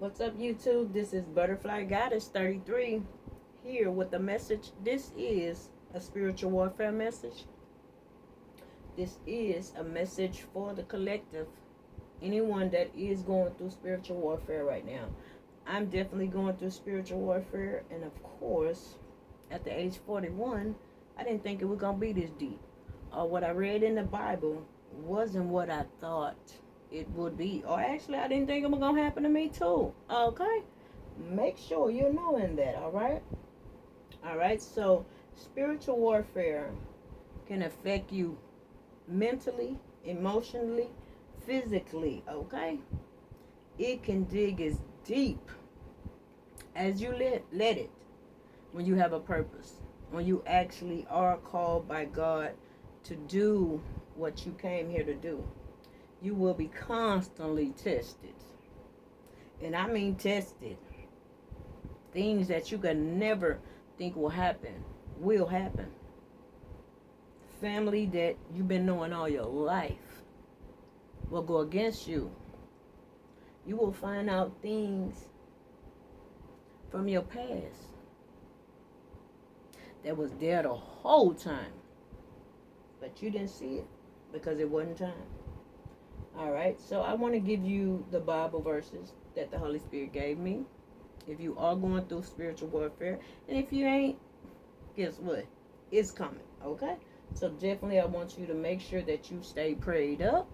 What's up, YouTube? This is Butterfly Goddess 33 here with a message. This is a spiritual warfare message. This is a message for the collective. Anyone that is going through spiritual warfare right now. I'm definitely going through spiritual warfare, and of course, at the age 41, I didn't think it was going to be this deep. What I read in the Bible wasn't what I thought it would be. Or actually, I didn't think it was going to happen to me too. Okay? Make sure you're knowing that, alright? Alright, so spiritual warfare can affect you mentally, emotionally, physically, okay? It can dig as deep as you let it when you have a purpose, when you actually are called by God to do what you came here to do. You will be constantly tested. And I mean tested. Things that you could never think will happen will happen. Family that you've been knowing all your life will go against you. You will find out things from your past that was there the whole time, but you didn't see it because it wasn't time. Alright, so I want to give you the Bible verses that the Holy Spirit gave me. If you are going through spiritual warfare, and if you ain't, guess what? It's coming, okay? So definitely I want you to make sure that you stay prayed up.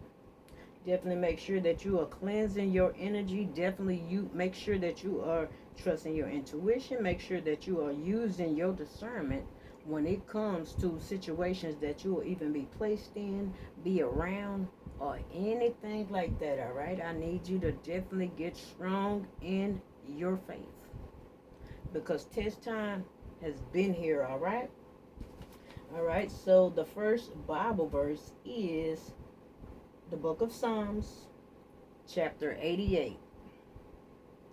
Definitely make sure that you are cleansing your energy. Definitely you make sure that you are trusting your intuition. Make sure that you are using your discernment when it comes to situations that you will even be placed in, be around, or anything like that, all right? I need you to definitely get strong in your faith, because test time has been here, all right? All right, so the first Bible verse is the book of Psalms, chapter 88.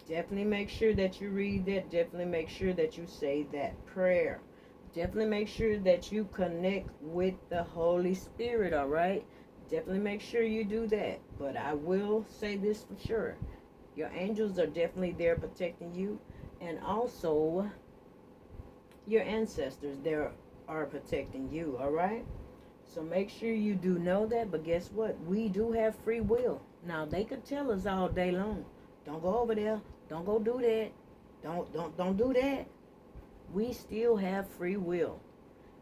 Definitely make sure that you read that. Definitely make sure that you say that prayer. Definitely make sure that you connect with the Holy Spirit, all right? Definitely make sure you do that. But I will say this for sure. Your angels are definitely there protecting you. And also, your ancestors there are protecting you, all right? So make sure you do know that. But guess what? We do have free will. Now, they could tell us all day long, don't go over there. Don't go do that. Don't do that. We still have free will.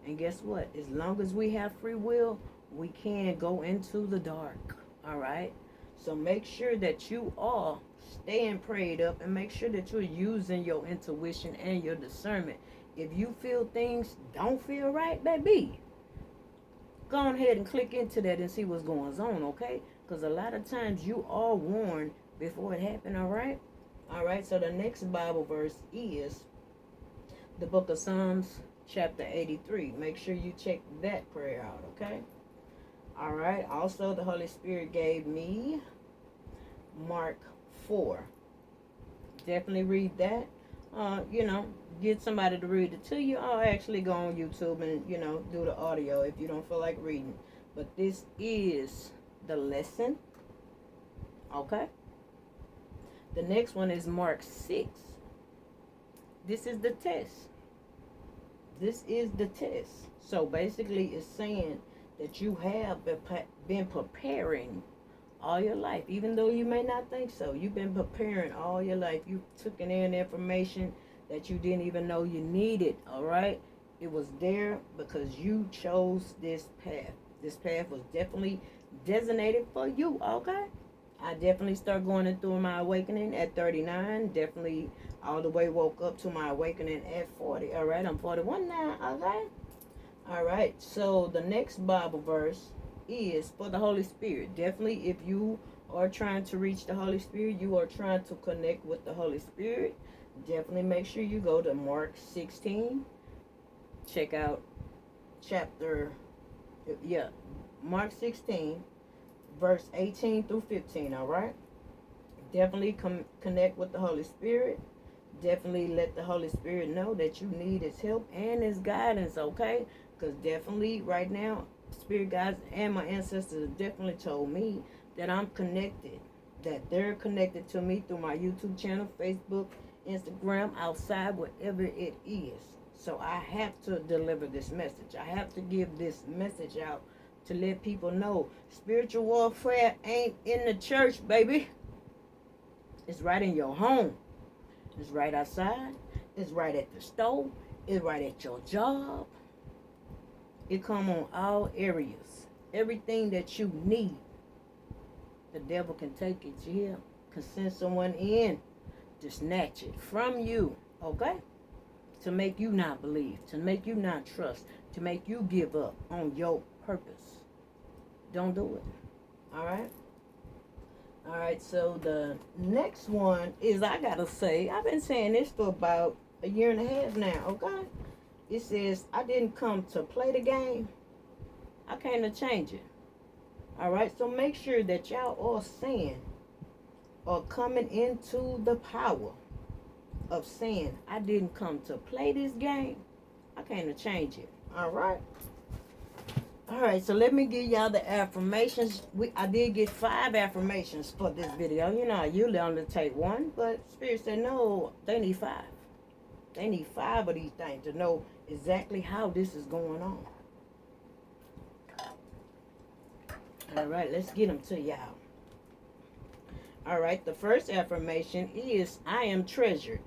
And guess what? As long as we have free will, we can go into the dark. All right? So make sure that you are staying prayed up, and make sure that you're using your intuition and your discernment. If you feel things don't feel right, baby, go ahead and click into that and see what's going on, okay? Because a lot of times you are warned before it happened, all right? All right, so the next Bible verse is the book of Psalms, chapter 83. Make sure you check that prayer out, okay? All right, also the Holy Spirit gave me Mark 4. Definitely read that. Get somebody to read it to you, or actually go on YouTube and, do the audio if you don't feel like reading. But this is the lesson, okay? The next one is Mark 6. This is the test. This is the test. So basically it's saying that you have been preparing all your life. Even though you may not think so, you've been preparing all your life. You took in information that you didn't even know you needed, all right? It was there because you chose this path. This path was definitely designated for you, okay? I definitely start going through my awakening at 39. Definitely all the way woke up to my awakening at 40. All right, I'm 41 now. Okay. All right. So the next Bible verse is for the Holy Spirit. Definitely, if you are trying to reach the Holy Spirit, you are trying to connect with the Holy Spirit, definitely make sure you go to Mark 16. Check out Mark 16. Verse 18 through 15, all right? Definitely connect with the Holy Spirit. Definitely let the Holy Spirit know that you need his help and his guidance, okay? Because definitely right now, Spirit guides and my ancestors definitely told me that I'm connected that they're connected to me through my YouTube channel, Facebook, Instagram, outside, whatever it is. So I have to deliver this message. I have to give this message out to let people know spiritual warfare ain't in the church, baby. It's right in your home. It's right outside. It's right at the store. It's right at your job. It come on all areas. Everything that you need, the devil can take it. You hear? Can send someone in to snatch it from you. Okay? To make you not believe. To make you not trust. To make you give up on your purpose. Don't do it. Alright? Alright, so the next one is, I gotta say, I've been saying this for about a year and a half now, okay? It says, I didn't come to play the game. I came to change it. Alright, so make sure that y'all are saying, or coming into the power of saying, I didn't come to play this game. I came to change it. Alright? Alright, so let me give y'all the affirmations. I did get 5 affirmations for this video. You know, I usually only take 1, but Spirit said no, they need 5. They need 5 of these things to know exactly how this is going on. Alright, let's get them to y'all. Alright, the first affirmation is, I am treasured.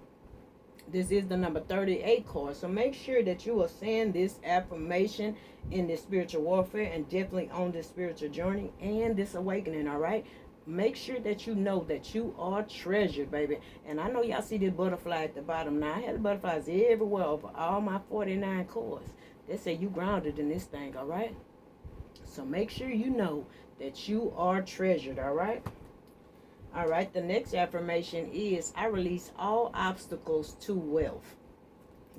This is the number 38 card. So make sure that you are saying this affirmation in this spiritual warfare and definitely on this spiritual journey and this awakening, all right? Make sure that you know that you are treasured, baby. And I know y'all see this butterfly at the bottom. Now, I had butterflies everywhere over all my 49 cards. They say you grounded in this thing, all right? So make sure you know that you are treasured, all right? All right, the next affirmation is, I release all obstacles to wealth.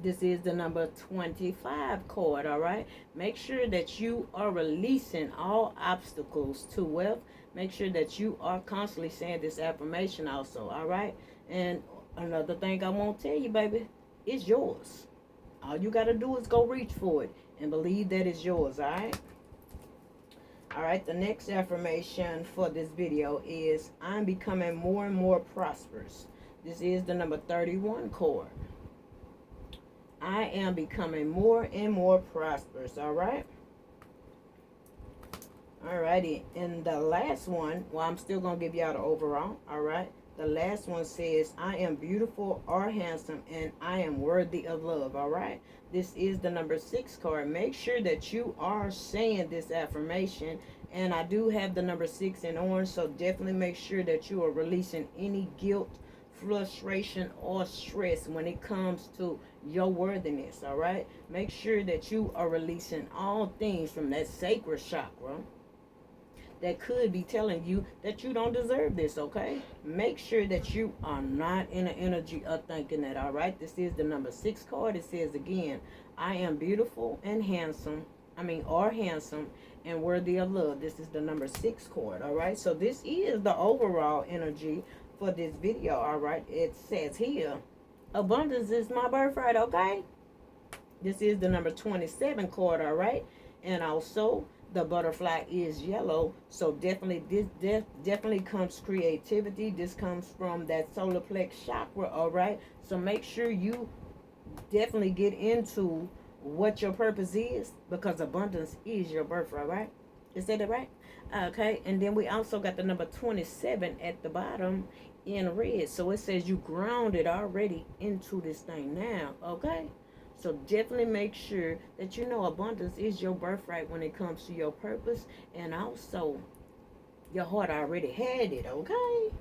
This is the number 25 card, all right? Make sure that you are releasing all obstacles to wealth. Make sure that you are constantly saying this affirmation also, all right? And another thing I won't tell you, baby, it's yours. All you got to do is go reach for it and believe that it's yours, all right? All right, the next affirmation for this video is, I'm becoming more and more prosperous. This is the number 31 card. I am becoming more and more prosperous, all right? All righty, and the last one, well, I'm still going to give y'all the overall, all right? The last one says, I am beautiful or handsome, and I am worthy of love, all right? This is the number 6 card. Make sure that you are saying this affirmation. And I do have the number 6 in orange, so definitely make sure that you are releasing any guilt, frustration, or stress when it comes to your worthiness, all right? Make sure that you are releasing all things from that sacred chakra that could be telling you that you don't deserve this, okay? Make sure that you are not in the energy of thinking that, all right? This is the number 6 card. It says again, I am beautiful and handsome, or handsome and worthy of love. This is the number 6 card, all right? So this is the overall energy for this video, all right? It says here, abundance is my birthright, okay? This is the number 27 card, all right? And also, the butterfly is yellow, so definitely this definitely comes creativity. This comes from that solar plex chakra, all right? So make sure you definitely get into what your purpose is, because abundance is your birthright, right? Is that right? Okay, and then we also got the number 27 at the bottom in red. So it says you grounded already into this thing now, okay? So definitely make sure that you know abundance is your birthright when it comes to your purpose. And also, your heart already had it, okay?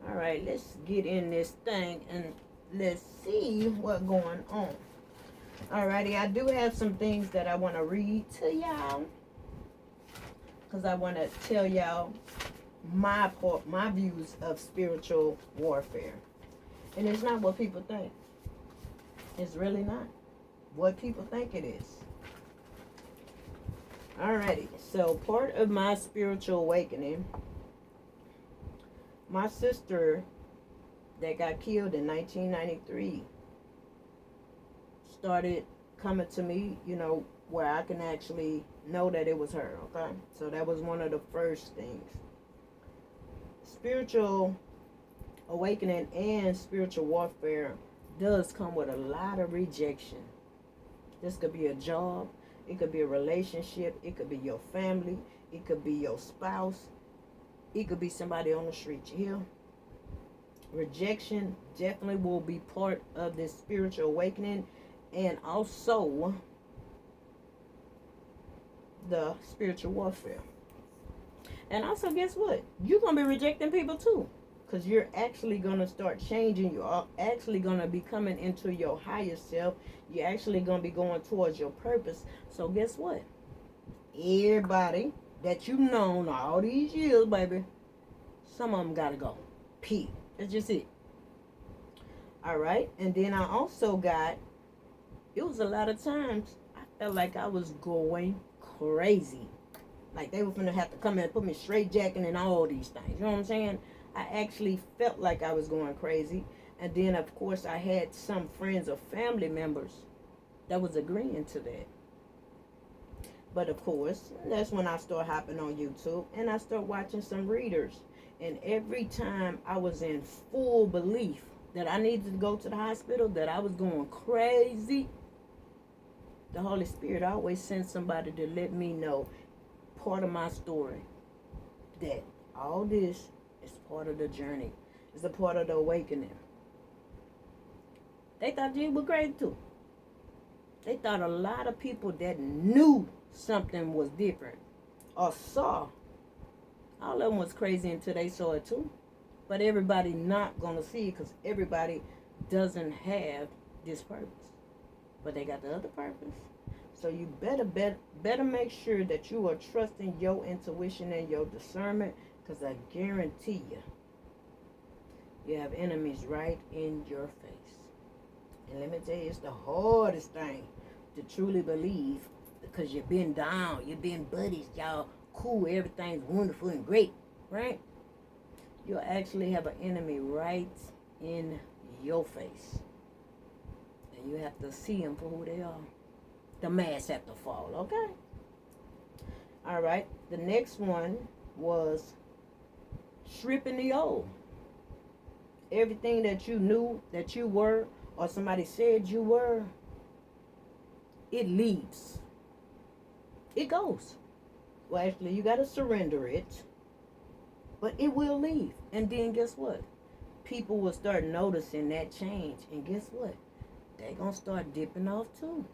All right, let's get in this thing and let's see what's going on. Alrighty, I do have some things that I want to read to y'all, because I want to tell y'all my views of spiritual warfare. And it's not what people think. It's really not what people think it is. Alrighty, so part of my spiritual awakening, my sister that got killed in 1993 started coming to me, where I can actually know that it was her, okay? So that was one of the first things. spiritual awakening and spiritual warfare does come with a lot of rejection. This could be a job, it could be a relationship, it could be your family, it could be your spouse, it could be somebody on the street. You hear? Rejection definitely will be part of this spiritual awakening, and also the spiritual warfare. And also, guess what? You're going to be rejecting people too. Because you're actually going to start changing. You're actually going to be coming into your higher self. You're actually going to be going towards your purpose. So guess what? Everybody that you've known all these years, baby, some of them got to go. P. That's just it. All right. And then I also got, it was a lot of times I felt like I was going crazy. Like they were going to have to come and put me straight jacking and all these things. You know what I'm saying? I actually felt like I was going crazy. And then, of course, I had some friends or family members that was agreeing to that. But, of course, that's when I started hopping on YouTube. And I started watching some readers. And every time I was in full belief that I needed to go to the hospital, that I was going crazy, the Holy Spirit always sent somebody to let me know part of my story. That all this is part of the journey. It's a part of the awakening. They thought you were crazy too. They thought a lot of people that knew something was different or saw, all of them was crazy until they saw it too. But everybody not going to see it because everybody doesn't have this purpose. But they got the other purpose. So you better make sure that you are trusting your intuition and your discernment, because I guarantee you have enemies right in your face. And let me tell you, it's the hardest thing to truly believe, because you've been down, you've been buddies, y'all cool, everything's wonderful and great, right? You'll actually have an enemy right in your face. And you have to see them for who they are. The mask have to fall, okay? All right, the next one was stripping the old. Everything that you knew that you were, or somebody said you were, it leaves. It goes. Well, actually, you got to surrender it, but it will leave. And then guess what? People will start noticing that change. And guess what? They're going to start dipping off too.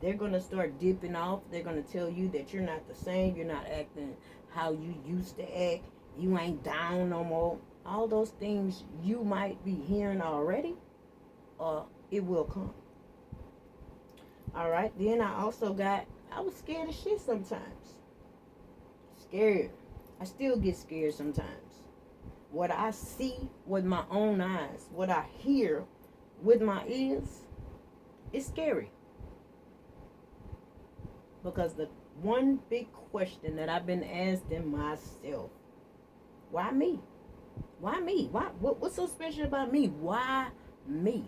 They're going to start dipping off. They're going to tell you that you're not the same. You're not acting how you used to act. You ain't down no more. All those things you might be hearing already, or it will come. All right. Then I was scared of shit sometimes. Scared. I still get scared sometimes. What I see with my own eyes, what I hear with my ears, it's scary. Because the one big question that I've been asking myself, why me? Why me? What's so special about me? Why me?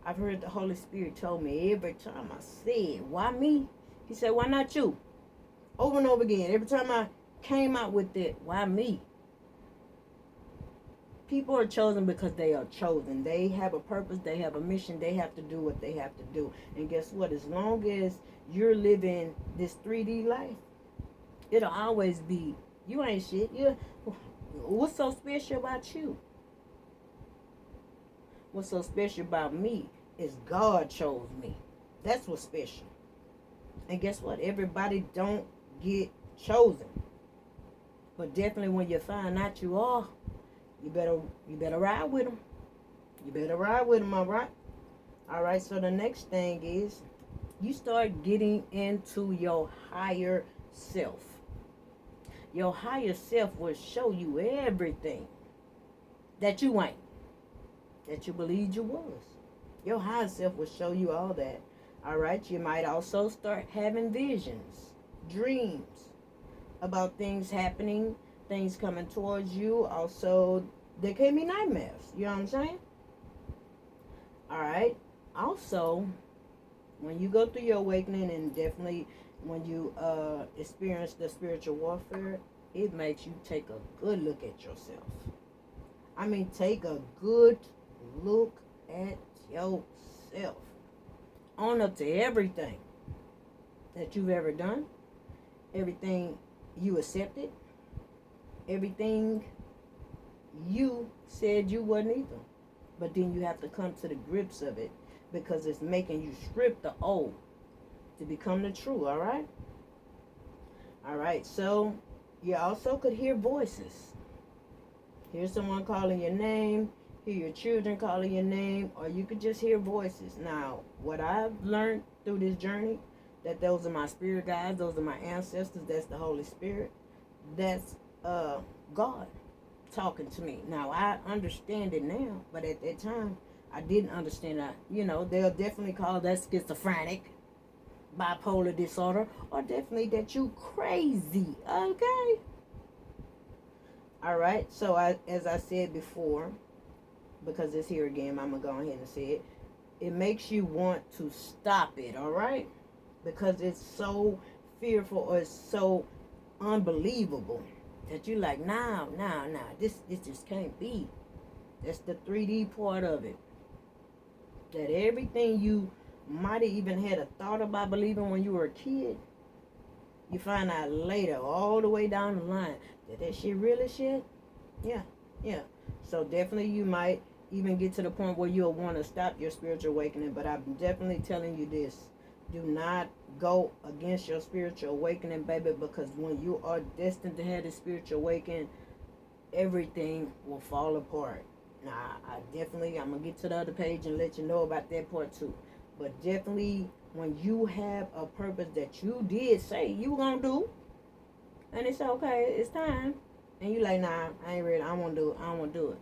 I've heard the Holy Spirit told me every time I said, why me? He said, why not you? Over and over again. Every time I came out with it, why me? People are chosen because they are chosen. They have a purpose. They have a mission. They have to do what they have to do. And guess what? As long as you're living this 3D life, it'll always be, you ain't shit. What's so special about you? What's so special about me is God chose me. That's what's special. And guess what? Everybody don't get chosen. But definitely when you find out you are, you better ride with them. You better ride with them, all right? All right, so the next thing is you start getting into your higher self. Your higher self will show you everything that you ain't, that you believed you was. Your higher self will show you all that. All right, you might also start having visions, dreams about things happening, things coming towards you. Also, there can be nightmares. You know what I'm saying? All right. Also, when you go through your awakening, and definitely when you experience the spiritual warfare, it makes you take a good look at yourself. I mean, take a good look at yourself. Own up to everything that you've ever done, everything you accepted, everything you said you wasn't either. But then you have to come to the grips of it because it's making you strip the old to become the true, all right? All right, so you also could hear voices. Hear someone calling your name, hear your children calling your name, or you could just hear voices. Now, what I've learned through this journey, that those are my spirit guides, those are my ancestors, that's the Holy Spirit, that's God talking to me. Now, I understand it now, but at that time, I didn't understand that. You know, they'll definitely call that schizophrenic, bipolar disorder, or definitely that you crazy, okay? All right, so as I said before, because it's here again, I'm going to go ahead and say it. It makes you want to stop it, all right? Because it's so fearful or it's so unbelievable that you're like, nah, this just can't be. That's the 3D part of it. That everything you might have even had a thought about believing when you were a kid, you find out later, all the way down the line, that shit really shit? Yeah. So definitely you might even get to the point where you'll want to stop your spiritual awakening, but I'm definitely telling you this. Do not go against your spiritual awakening, baby, because when you are destined to have the spiritual awakening, everything will fall apart. Now, I'm going to get to the other page and let you know about that part too. But definitely, when you have a purpose that you did say you were going to do, and it's okay, it's time, and you like, nah, I ain't ready, I don't want to do it.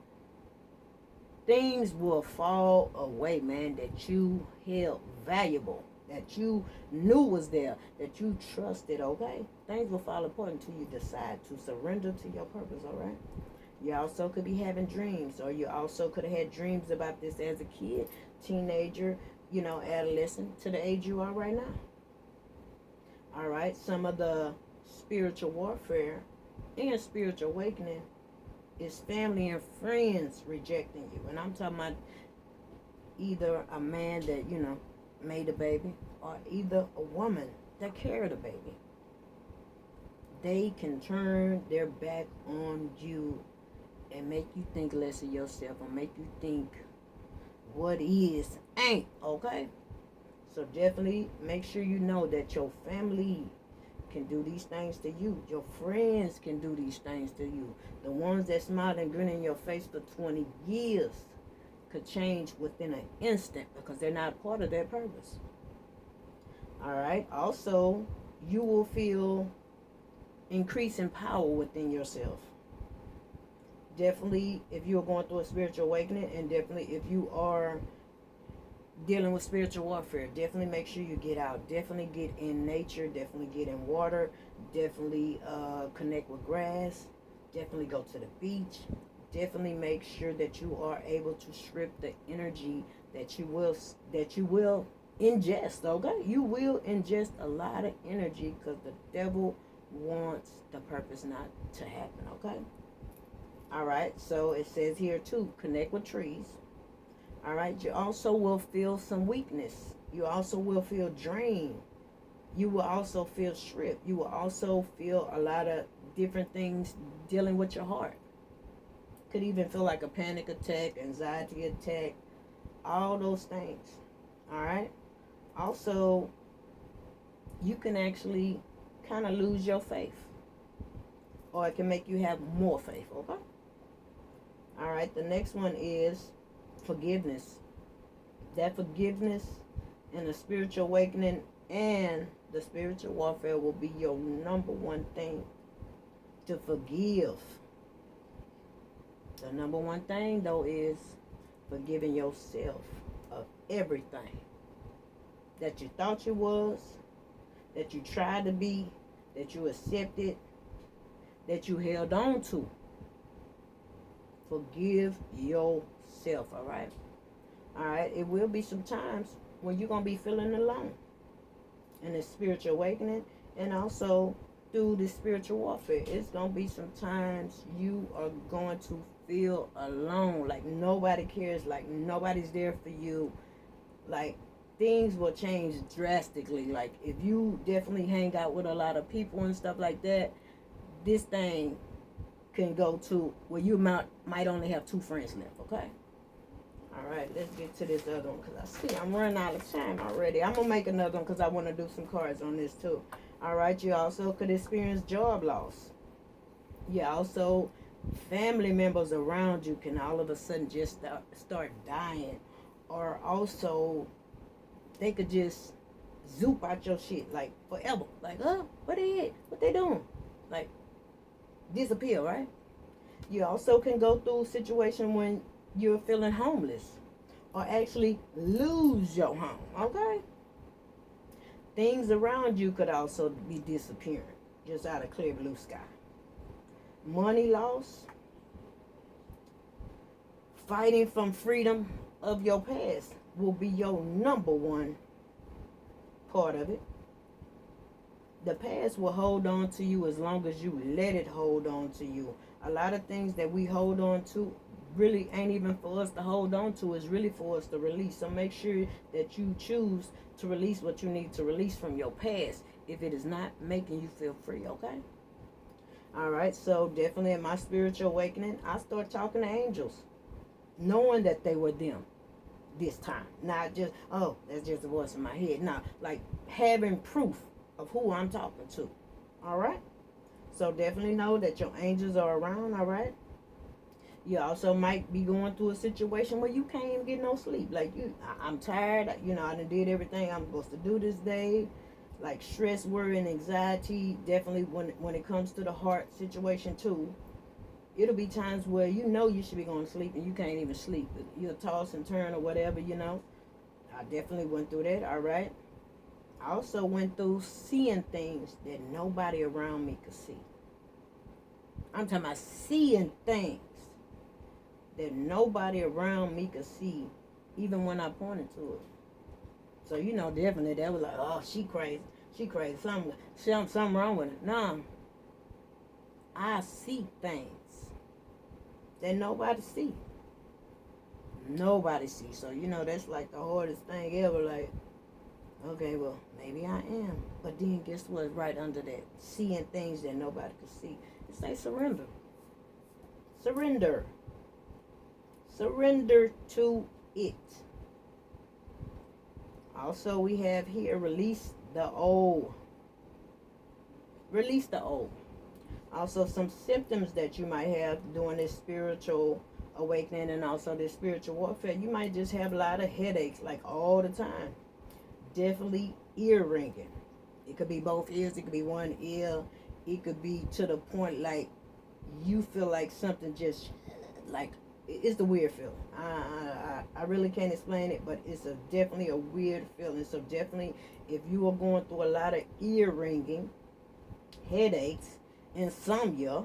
Things will fall away, man, that you held valuable, that you knew was there, that you trusted, okay? Things will fall apart until you decide to surrender to your purpose, all right? You also could be having dreams, or you also could have had dreams about this as a kid, teenager, adolescent, to the age you are right now. All right, some of the spiritual warfare and spiritual awakening is family and friends rejecting you. And I'm talking about either a man that, made a baby, or either a woman that carried a baby. They can turn their back on you and make you think less of yourself, or make you think what is ain't, okay? So definitely make sure you know that your family can do these things to you. Your friends can do these things to you. The ones that smile and grin in your face for 20 years could change within an instant because they're not part of their purpose. All right. Also, you will feel increasing power within yourself. Definitely, if you're going through a spiritual awakening, and definitely if you are dealing with spiritual warfare, definitely make sure you get out. Definitely get in nature. Definitely get in water. Definitely connect with grass. Definitely go to the beach. Definitely make sure that you are able to strip the energy that you will ingest. Okay, you will ingest a lot of energy because the devil wants the purpose not to happen. Okay. All right. So it says here too, connect with trees. All right, you also will feel some weakness. You also will feel drained. You will also feel stripped. You will also feel a lot of different things dealing with your heart. Could even feel like a panic attack, anxiety attack, all those things. All right. Also, you can actually kind of lose your faith, or it can make you have more faith. Okay. All right. The next one is forgiveness. That forgiveness and the spiritual awakening and the spiritual warfare will be your number one thing, to forgive. The number one thing though is forgiving yourself of everything that you thought you was, that you tried to be, that you accepted, that you held on to. Forgive yourself, all right? All right, it will be some times when you're going to be feeling alone in the spiritual awakening, and also through this spiritual warfare. It's going to be some times you are going to feel alone, like nobody cares, like nobody's there for you, like things will change drastically. Like if you definitely hang out with a lot of people and stuff like that, this thing can go to where you might only have 2 friends left, okay? All right, let's get to this other one because I see I'm running out of time already. I'm going to make another one because I want to do some cards on this too. All right, you also could experience job loss. You also, family members around you can all of a sudden just start dying. Or also, they could just zoop out your shit like forever. Like, what they doing? Like, disappear, right? You also can go through a situation when you're feeling homeless or actually lose your home, okay? Things around you could also be disappearing just out of clear blue sky. Money loss, fighting from freedom of your past will be your number one part of it. The past will hold on to you as long as you let it hold on to you. A lot of things that we hold on to really ain't even for us to hold on to. It's really for us to release. So make sure that you choose to release what you need to release from your past if it is not making you feel free, okay? All right, so definitely in my spiritual awakening, I start talking to angels, knowing that they were them this time. Not just, oh, that's just a voice in my head. No, like having proof of who I'm talking to. All right? So definitely know that your angels are around, all right? You also might be going through a situation where you can't even get no sleep. Like, I'm tired. I done did everything I'm supposed to do this day. Like stress, worry, and anxiety. Definitely when it comes to the heart situation too. It'll be times where you should be going to sleep and you can't even sleep. You'll toss and turn or whatever, I definitely went through that, all right? I also went through seeing things that nobody around me could see. I'm talking about seeing things that nobody around me could see, even when I pointed to it. So, definitely that was like, oh, she crazy. She crazy. Something wrong with her. No, I see things that nobody see. Nobody see. So, that's like the hardest thing ever. Like, okay, well, maybe I am. But then guess what? Right under that, seeing things that nobody could see. It's like surrender. Surrender. Surrender to it. Also, we have here, release the old. Release the old. Also, some symptoms that you might have during this spiritual awakening and also this spiritual warfare. You might just have a lot of headaches, like all the time. Definitely ear ringing. It could be both ears. It could be one ear. It could be to the point like you feel like something just like it's the weird feeling. I really can't explain it, but it's definitely a weird feeling. So definitely, if you are going through a lot of ear ringing, headaches, insomnia,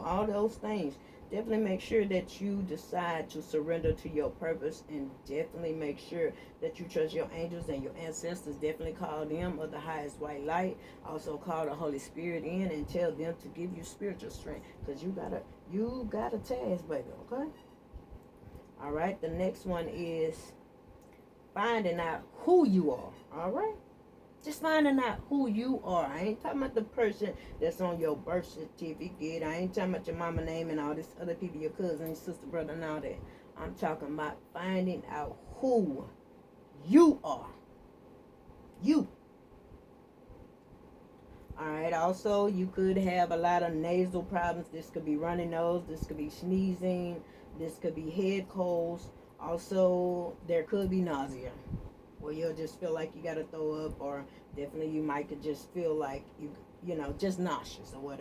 all those things, definitely make sure that you decide to surrender to your purpose, and definitely make sure that you trust your angels and your ancestors. Definitely call them of the highest white light. Also call the Holy Spirit in and tell them to give you spiritual strength, because you got a task, baby, okay? All right, the next one is finding out who you are, all right? Just finding out who you are. I ain't talking about the person that's on your birth certificate. I ain't talking about your mama name and all this other people, your cousin, your sister, brother, and all that. I'm talking about finding out who you are. You. Alright, also, you could have a lot of nasal problems. This could be runny nose. This could be sneezing. This could be head colds. Also, there could be nausea, or you'll just feel like you got to throw up, or definitely you might could just feel like just nauseous or whatever.